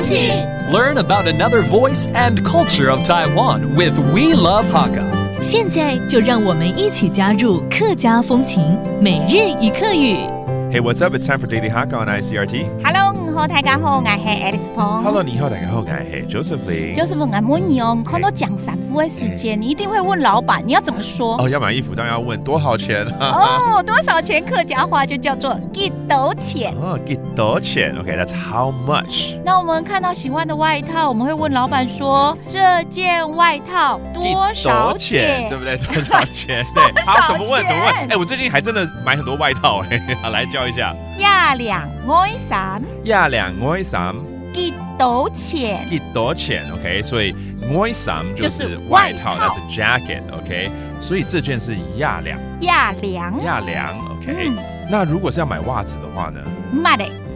气 Learn about another voice and culture of Taiwan with We Love Hakka. 现在就让我们一起加入客家风情每日一课语。Hey, what's up? It's time for Daily Hakka on ICRT. Hello， 你好，大家好，我係 Alice Pong。 Hello, 你好，大家好，我係 Joseph Lee。就是问俺问你哦，看到讲散服的时间，你一定会问老板你要怎么说？要买衣服当然要问多少钱。多少钱？客家话就叫做幾多錢。幾多錢 Okay, that's how much. 那我们看到喜欢的外套，我们会问老板说：“这件外套多少钱？”对不对？多少錢？對，好，怎麼問？我最近還真的買很多外套好，來教一下。廿兩愛衫。廿兩愛衫。幾多錢？幾多錢 ？OK， 所以愛衫就是外套， that's a jacket。OK， 所以這件是廿兩。廿兩。廿兩 OK，那如果是要買襪子的話呢？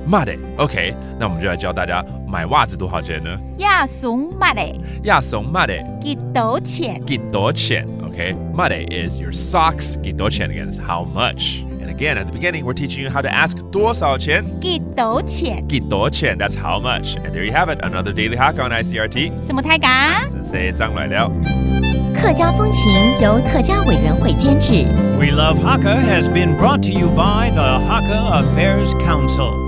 乜的 OK， 那我們就來教大家買襪子多少錢呢？亞送乜的？亞送乜的？幾多錢？幾多錢 OK， 乜的 is your socks， 幾多錢 again is how much。And again, at the beginning, we're teaching you how to ask 多少錢？幾多錢？幾多錢 that's how much. And there you have it, another Daily Hakka on ICRT。什麼太感？是誰張來了？客家風情由客家委員會監製。 We Love Hakka has been brought to you by the Hakka Affairs Council.